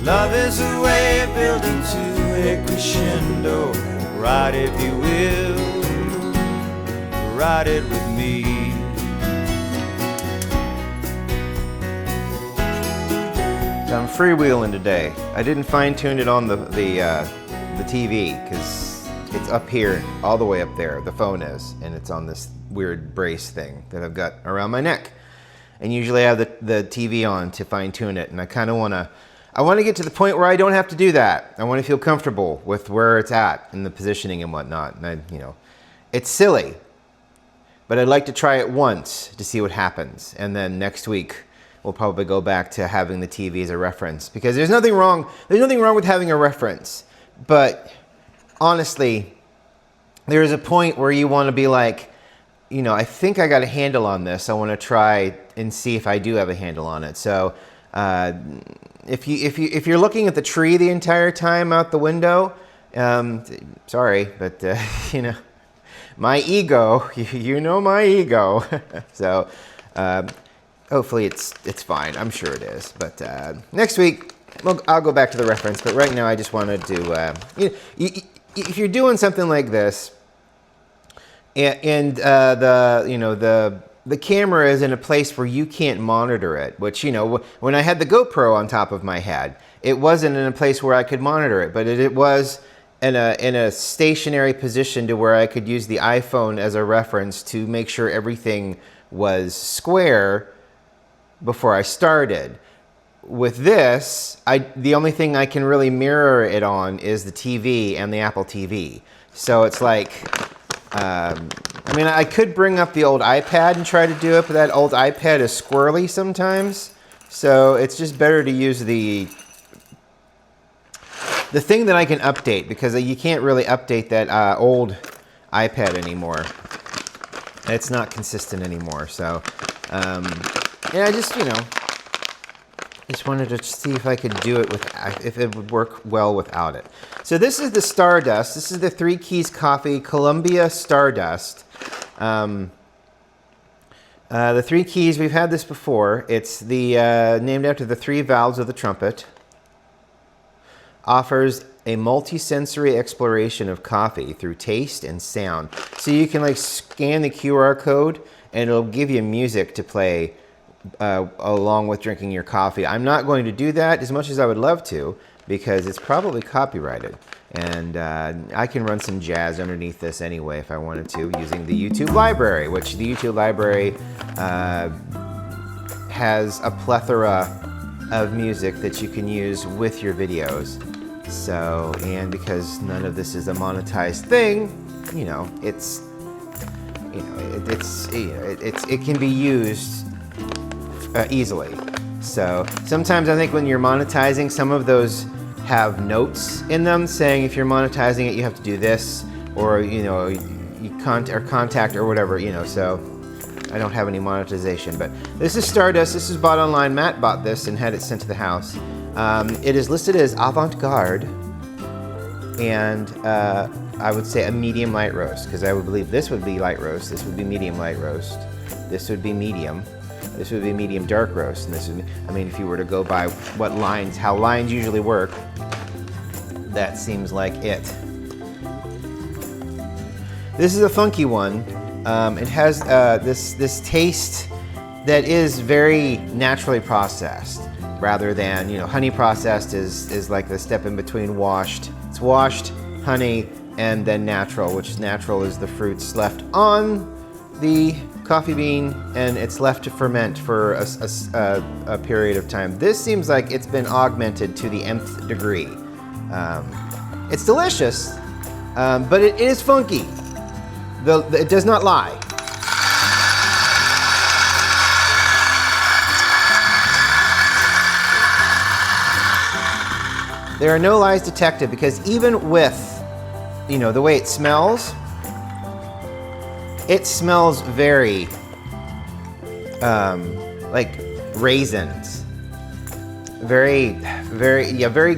Love is a way of building to a crescendo. Ride if you will, ride it with me. So I'm freewheeling today. I didn't fine-tune it on the TV because it's up here, all the way up there. The phone is, and it's on this weird brace thing that I've got around my neck. And usually I have the TV on to fine-tune it, and I kind of want to get to the point where I don't have to do that. I want to feel comfortable with where it's at and the positioning and whatnot. And it's silly, but I'd like to try it once to see what happens. And then next week we'll probably go back to having the TV as a reference, because there's nothing wrong with having a reference. But honestly, there's a point where you want to be like, I think I got a handle on this. I want to try and see if I do have a handle on it. So if you're looking at the tree the entire time out the window, sorry, but my ego, my ego. So hopefully it's fine. I'm sure it is. But next week, I'll go back to the reference. But right now, I just wanted to, if you're doing something like this, and the camera is in a place where you can't monitor it, which, when I had the GoPro on top of my head, it wasn't in a place where I could monitor it, but it was in a stationary position to where I could use the iPhone as a reference to make sure everything was square before I started. With this, the only thing I can really mirror it on is the TV and the Apple TV. So it's like, I could bring up the old iPad and try to do it, but that old iPad is squirrely sometimes. So it's just better to use the thing that I can update, because you can't really update that old iPad anymore. It's not consistent anymore. So, I just wanted to see if I could do it if it would work well without it. So this is the Stardust. This is the 3 Keys Coffee Columbia Stardust. The 3 Keys, we've had this before. It's named after the 3 valves of the trumpet. Offers a multi-sensory exploration of coffee through taste and sound. So you can scan the QR code and it'll give you music to play along with drinking your coffee. I'm not going to do that as much as I would love to, because it's probably copyrighted. And I can run some jazz underneath this anyway if I wanted to, using the YouTube library, which the YouTube library has a plethora of music that you can use with your videos. So, and because none of this is a monetized thing, it can be used easily. So sometimes I think when you're monetizing, some of those have notes in them saying if you're monetizing it, you have to do this, or contact or whatever. So I don't have any monetization. But this is Stardust. This is bought online. Matt bought this and had it sent to the house. It is listed as avant-garde, and I would say a medium light roast, because I would believe this would be light roast, this would be medium light roast, this would be medium, this would be medium dark roast, and this would be, if you were to go by how lines usually work, that seems like it. This is a funky one. It has this taste that is very naturally processed, rather than, honey processed is like the step in between washed. It's washed, honey, and then natural, which natural is the fruits left on the coffee bean, and it's left to ferment for a period of time. This seems like it's been augmented to the nth degree. It's delicious, but it is funky. It does not lie. There are no lies detected, because even with, the way it smells very, like raisins. Very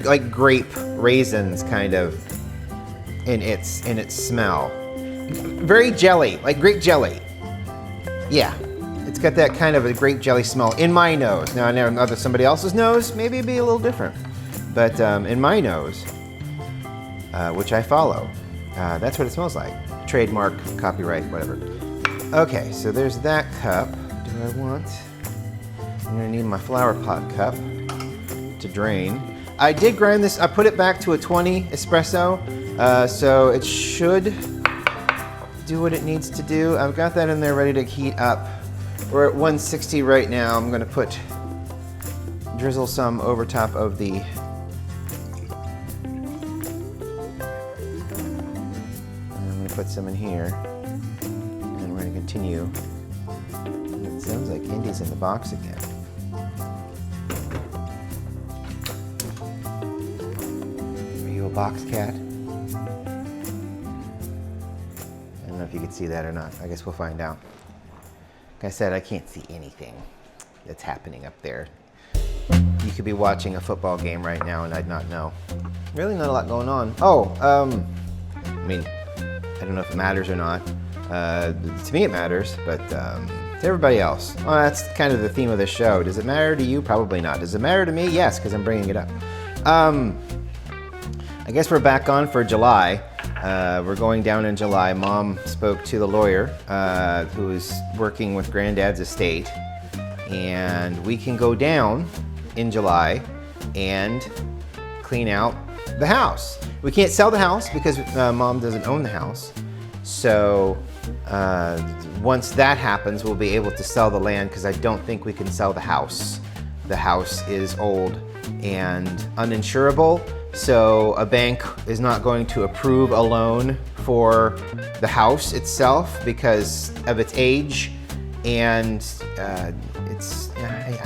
like grape raisins kind of in its smell. Very jelly, like grape jelly. Yeah, it's got that kind of a grape jelly smell in my nose. Now, I know somebody else's nose, maybe it'd be a little different. But in my nose, which I follow, that's what it smells like. Trademark, copyright, whatever. Okay, so there's that cup. Do I want... I'm gonna need my flower pot cup to drain. I did grind this, I put it back to a 20 espresso, so it should do what it needs to do. I've got that in there ready to heat up. We're at 160 right now. I'm gonna drizzle some over top of the put some in here, and we're going to continue. It sounds like Indy's in the box again. Are you a box cat? I don't know if you can see that or not. I guess we'll find out. Like I said, I can't see anything that's happening up there. You could be watching a football game right now and I'd not know. Really not a lot going on. Oh, I mean, I don't know if it matters or not. To me it matters, but to everybody else, well, that's kind of the theme of this show. Does it matter to you? Probably not. Does it matter to me? Yes, because I'm bringing it up. I guess we're back on for July. We're going down in July. Mom spoke to the lawyer who is working with Granddad's estate, and we can go down in July and clean out the house. We can't sell the house because Mom doesn't own the house. So once that happens, we'll be able to sell the land, because I don't think we can sell the house. The house is old and uninsurable, so a bank is not going to approve a loan for the house itself because of its age, and I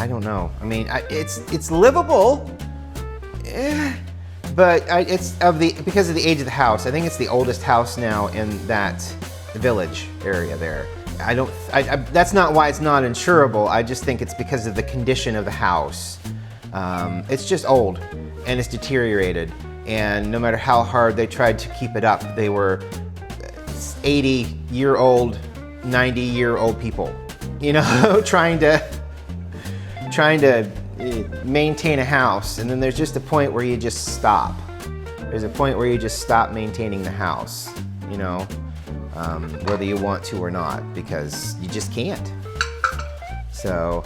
don't know. I mean, it's livable. But because of the age of the house. I think it's the oldest house now in that village area there. That's not why it's not insurable. I just think it's because of the condition of the house. It's just old and it's deteriorated. And no matter how hard they tried to keep it up, they were 80-year-old, 90-year-old people, you know, trying to maintain a house, and then there's just a point where you just stop. There's a point where you just stop maintaining the house, you know, whether you want to or not, because you just can't. So,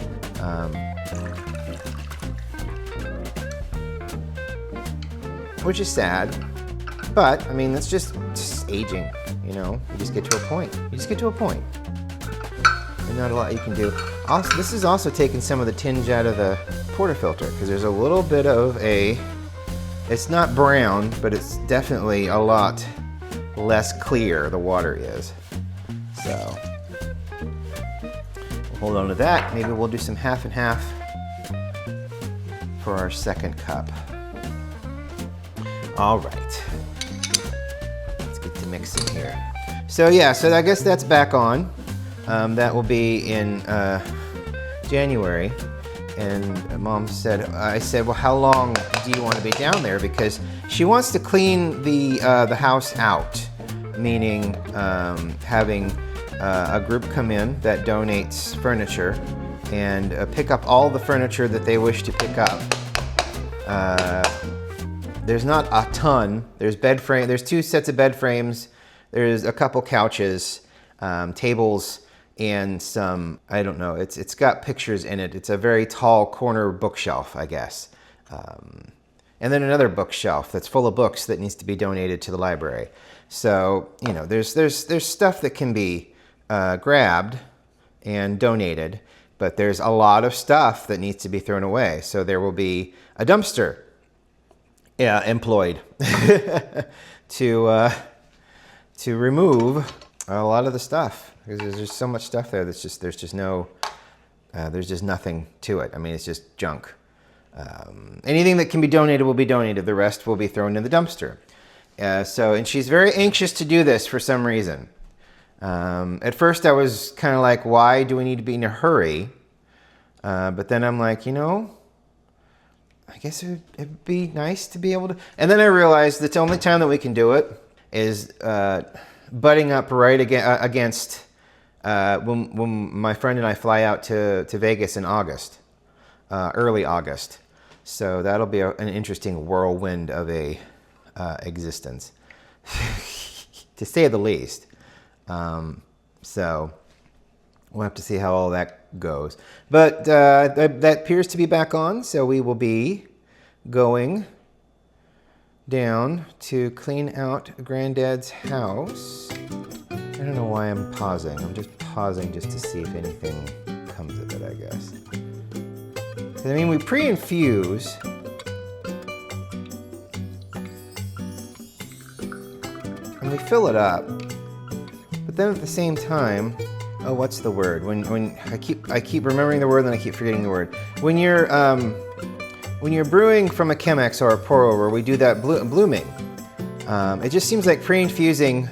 which is sad, but I mean, that's just aging, you know. You just get to a point. You just get to a point. There's not a lot you can do. Also, this is also taking some of the tinge out of the portafilter, because there's a little bit of it's not brown, but it's definitely a lot less clear, the water is. So, we'll hold on to that. Maybe we'll do some half and half for our second cup. All right, let's get to mixing here. So yeah, so I guess that's back on. That will be in January. And Mom said, I said, well, how long do you want to be down there? Because she wants to clean the house out, meaning having a group come in that donates furniture and pick up all the furniture that they wish to pick up. There's not a ton. There's there's 2 sets of bed frames. There's a couple couches, tables, and some, I don't know, it's got pictures in it. It's a very tall corner bookshelf, I guess. And then another bookshelf that's full of books that needs to be donated to the library. So, you know, there's stuff that can be grabbed and donated, but there's a lot of stuff that needs to be thrown away. So there will be a dumpster employed to remove a lot of the stuff. Because there's just so much stuff there that's just, there's just nothing to it. I mean, it's just junk. Anything that can be donated will be donated. The rest will be thrown in the dumpster. And she's very anxious to do this for some reason. At first I was kind of like, why do we need to be in a hurry? But then I'm like, you know, I guess it'd be nice to be able to. And then I realized that the only time that we can do it is butting up right against when my friend and I fly out to Vegas in August, early August. So that'll be an interesting whirlwind of a existence, to say the least. So we'll have to see how all that goes. But that appears to be back on, so we will be going down to clean out Granddad's house. I don't know why I'm pausing. I'm just pausing just to see if anything comes of it, I guess. I mean, we pre-infuse. And we fill it up. But then at the same time, oh, what's the word? When I keep remembering the word, then I keep forgetting the word. When you're brewing from a Chemex or a pour over, we do that blooming. It just seems like pre-infusing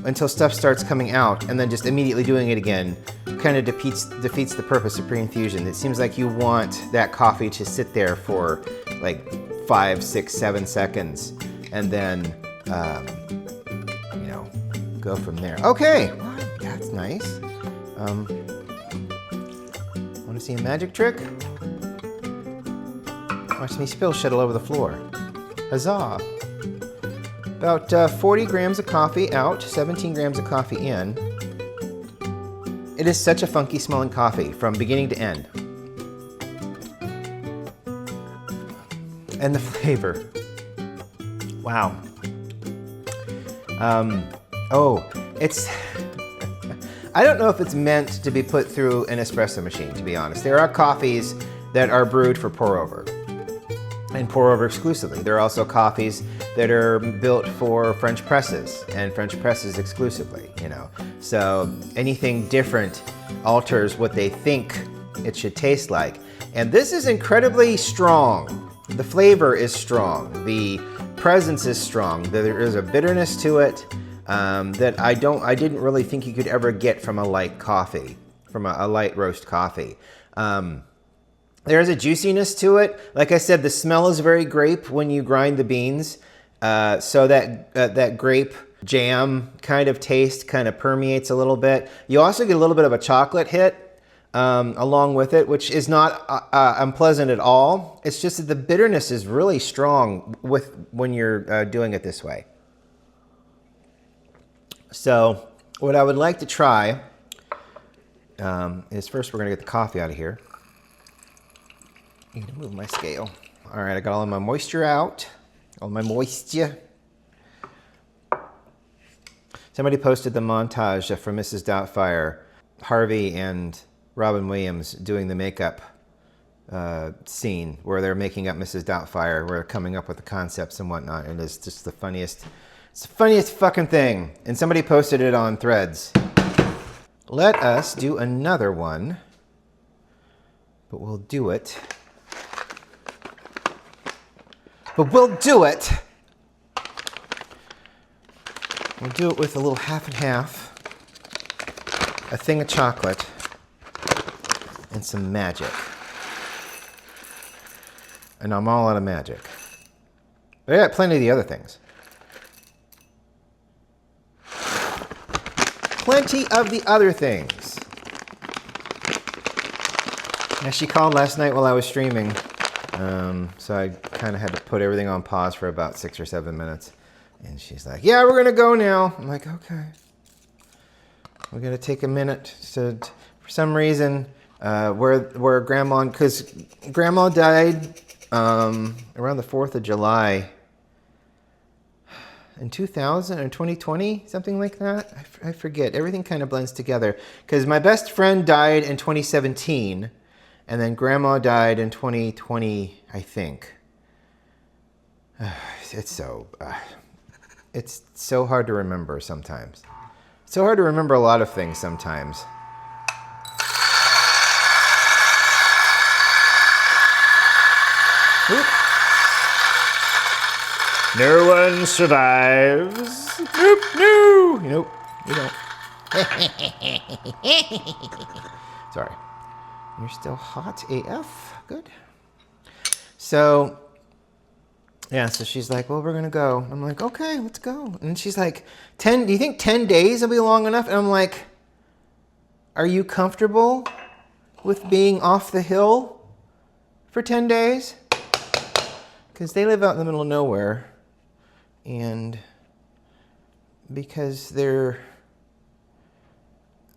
until stuff starts coming out and then just immediately doing it again kind of defeats the purpose of pre-infusion. It seems like you want that coffee to sit there for like 5, 6, 7 seconds and then, go from there. Okay, well, that's nice. Want to see a magic trick? Watch me spill shit all over the floor. Huzzah! About 40 grams of coffee out, 17 grams of coffee in. It is such a funky smelling coffee from beginning to end. And the flavor. Wow. It's... I don't know if it's meant to be put through an espresso machine, to be honest. There are coffees that are brewed for pour over. And pour over exclusively. There are also coffees that are built for French presses and French presses exclusively, So anything different alters what they think it should taste like. And this is incredibly strong. The flavor is strong. The presence is strong. There is a bitterness to it that I didn't really think you could ever get from a light coffee, from a light roast coffee. There's a juiciness to it. Like I said, the smell is very grape when you grind the beans. So that grape jam kind of taste kind of permeates a little bit. You also get a little bit of a chocolate hit along with it, which is not unpleasant at all. It's just that the bitterness is really strong when you're doing it this way. So what I would like to try is first we're going to get the coffee out of here. I'm going to move my scale. All right, I got all of my moisture out. All my moisture. Somebody posted the montage from Mrs. Doubtfire, Harvey and Robin Williams doing the makeup scene where they're making up Mrs. Doubtfire, where they're coming up with the concepts and whatnot. And it's just the funniest fucking thing. And somebody posted it on Threads. Let us do another one, but we'll do it. We'll do it with a little half and half, a thing of chocolate, and some magic. And I'm all out of magic. But I got plenty of the other things. Plenty of the other things. Now, she called last night while I was streaming. So I kind of had to put everything on pause for about 6 or 7 minutes. And she's like, yeah, we're going to go now. I'm like, okay. We're going to take a minute to, for some reason, where Grandma, because Grandma died around the 4th of July in 2000 or 2020, something like that. I forget. Everything kind of blends together. Because my best friend died in 2017. And then Grandma died in 2020, I think. It's so hard to remember sometimes. It's so hard to remember a lot of things sometimes. Oop. No one survives. Nope, no. Nope, you don't. Sorry. You're still hot AF. Good. So, yeah, so she's like, well, we're going to go. I'm like, okay, let's go. And she's like, do you think 10 days will be long enough? And I'm like, are you comfortable with being off the hill for 10 days? because they live out in the middle of nowhere, and because they're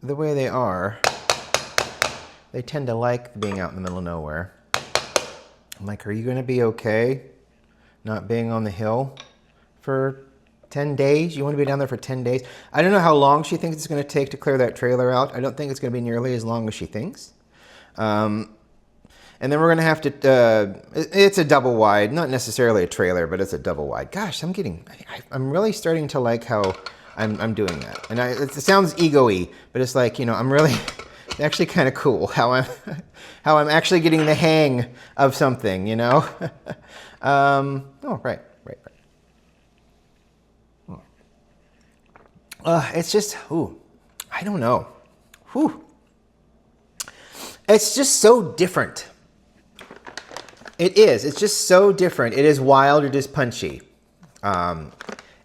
the way they are, they tend to like being out in the middle of nowhere. I'm like, are you going to be okay not being on the hill for 10 days? You want to be down there for 10 days? I don't know how long she thinks it's going to take to clear that trailer out. I don't think it's going to be nearly as long as she thinks. And then we're going to have to, it's a double wide, not necessarily a trailer, but it's a double wide. Gosh, I'm really starting to like how I'm doing that. And it sounds ego-y, but it's like, you know, I'm really, it's actually kind of cool how I'm actually getting the hang of something, you know? Oh, right. It's just, I don't know. It's just so different. It is. It's just so different. It is wild. It is punchy. And,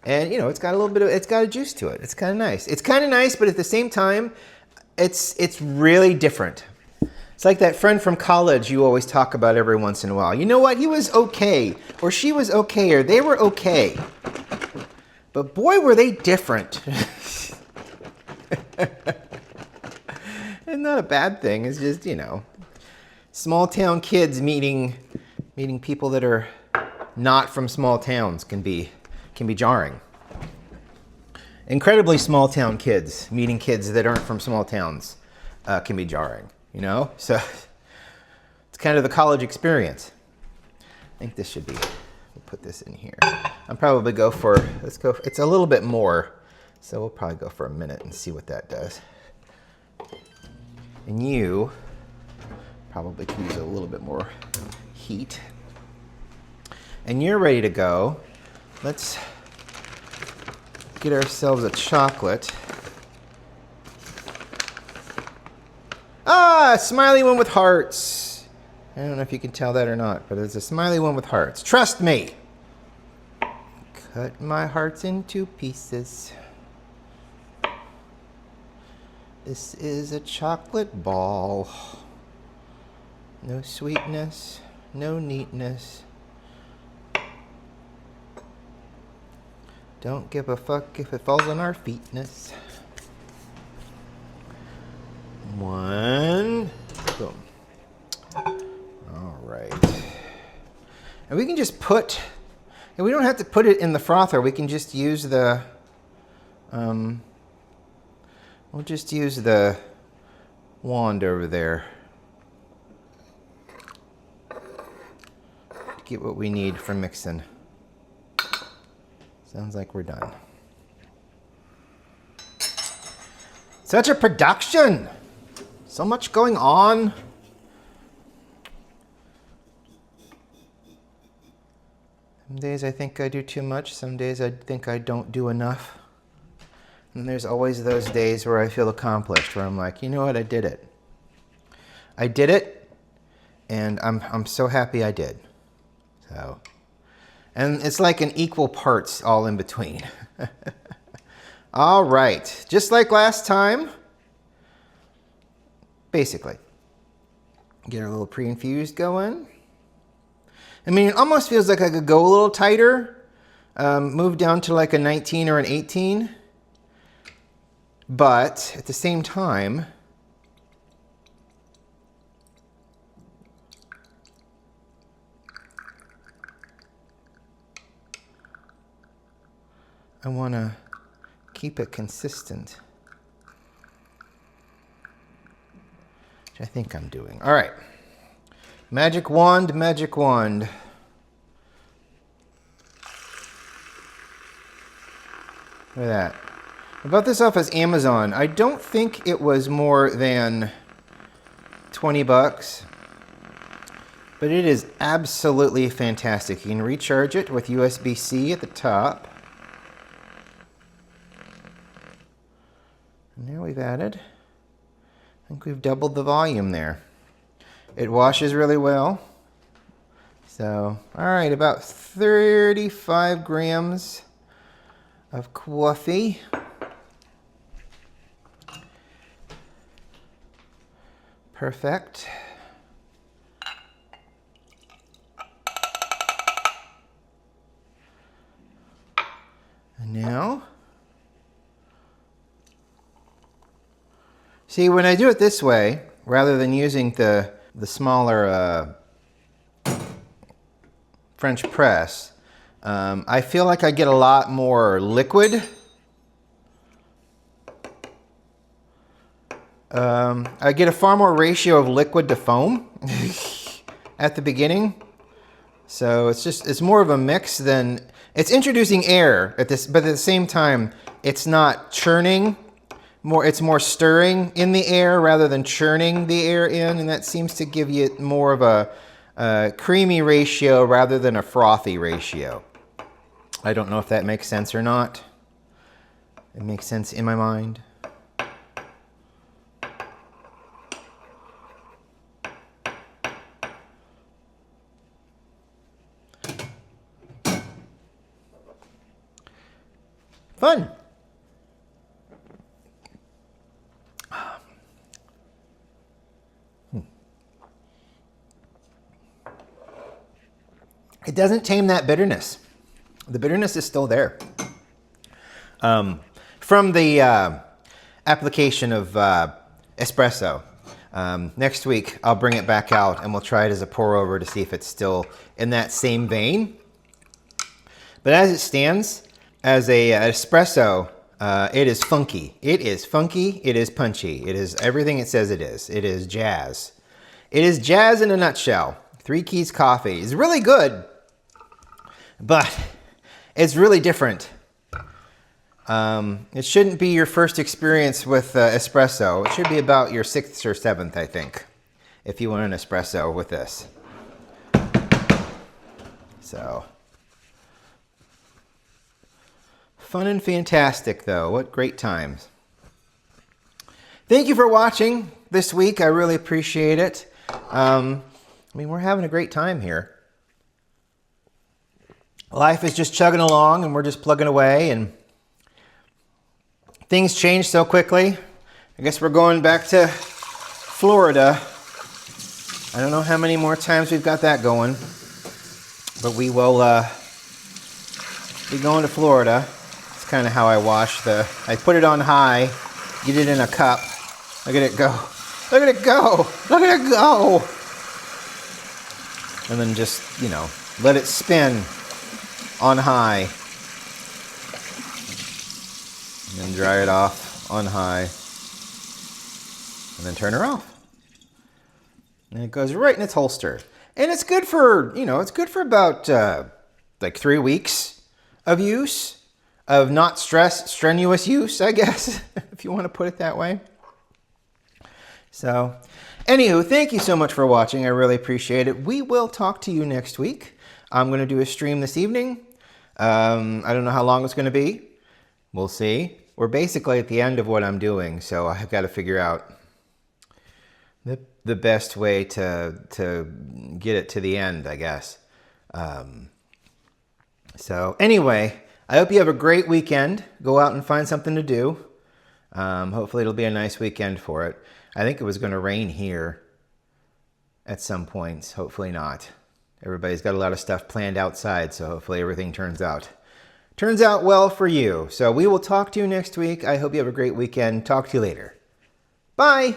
you know, it's got a juice to it. It's kind of nice. It's kind of nice, but at the same time, it's really different. It's like that friend from college you always talk about every once in a while. You know what? He was okay, or she was okay, or they were okay. But boy, were they different. And not a bad thing. It's just, you know, small town kids meeting people that are not from small towns can be jarring. Incredibly small town kids meeting kids that aren't from small towns can be jarring, you know? So it's kind of the college experience. I think this should be, we'll put this in here. I'll probably go for, it's a little bit more, so we'll probably go for a minute and see what that does. And you probably could use a little bit more heat. And you're ready to go. Let's get ourselves a chocolate. Ah, a smiley one with hearts. I don't know if you can tell that or not, but it's a smiley one with hearts. Trust me. Cut my hearts into pieces. This is a chocolate ball. No sweetness, no neatness. Don't give a fuck if it falls on our feetness. One. Boom. All right. And we can just put, and we don't have to put it in the frother. We can just use the, we'll just use the wand over there to get what we need for mixing. Sounds like we're done. Such a production! So much going on. Some days I think I do too much. Some days I think I don't do enough. And there's always those days where I feel accomplished, where I'm like, you know what, I did it. I did it, and I'm so happy I did. So, and it's like an equal parts all in between. All right, just like last time, basically. Get our little pre-infused going. I mean, it almost feels like I could go a little tighter, move down to like a 19 or an 18. But at the same time, I want to keep it consistent, which I think I'm doing. All right. Magic wand, magic wand. Look at that. I bought this off as Amazon. I don't think it was more than 20 bucks, but it is absolutely fantastic. You can recharge it with USB-C at the top. And there we've added, I think we've doubled the volume there. It washes really well. So, all right, about 35 grams of coffee. Perfect. See, when I do it this way, rather than using the smaller French press, I feel like I get a lot more liquid. I get a far more ratio of liquid to foam at the beginning. So it's more of a mix than, it's introducing air at this, but at the same time, it's not churning. It's more stirring in the air rather than churning the air in, and that seems to give you more of a creamy ratio rather than a frothy ratio. I don't know if that makes sense or not. It makes sense in my mind. Fun. It doesn't tame that bitterness. The bitterness is still there. From the application of espresso. Next week, I'll bring it back out and we'll try it as a pour over to see if it's still in that same vein. But as it stands, as a espresso, it is funky. It is funky. It is punchy. It is everything it says it is. It is jazz. It is jazz in a nutshell. Three Keys coffee is really good, but it's really different. It shouldn't be your first experience with espresso. It should be about your 6th or 7th, I think, if you want an espresso with this. So, fun and fantastic, though. What great times. Thank you for watching this week. I really appreciate it. I mean, we're having a great time here. Life is just chugging along and we're just plugging away, and things change so quickly. I guess we're going back to Florida. I don't know how many more times we've got that going, but we will be going to Florida. It's kind of how I wash I put it on high, get it in a cup. Look at it go. Look at it go. Look at it go. And then just, you know, let it spin on high. And then dry it off on high. And then turn her off. And it goes right in its holster. And it's good for, you know, it's good for about like 3 weeks of use. Of not strenuous use, I guess, if you want to put it that way. So, anywho, thank you so much for watching. I really appreciate it. We will talk to you next week. I'm going to do a stream this evening. I don't know how long it's going to be. We'll see. We're basically at the end of what I'm doing, so I've got to figure out the best way to get it to the end, I guess. So, anyway, I hope you have a great weekend. Go out and find something to do. Hopefully it'll be a nice weekend for it. I think it was going to rain here at some points. Hopefully not. Everybody's got a lot of stuff planned outside, so hopefully everything turns out well for you. So we will talk to you next week. I hope you have a great weekend. Talk to you later. Bye.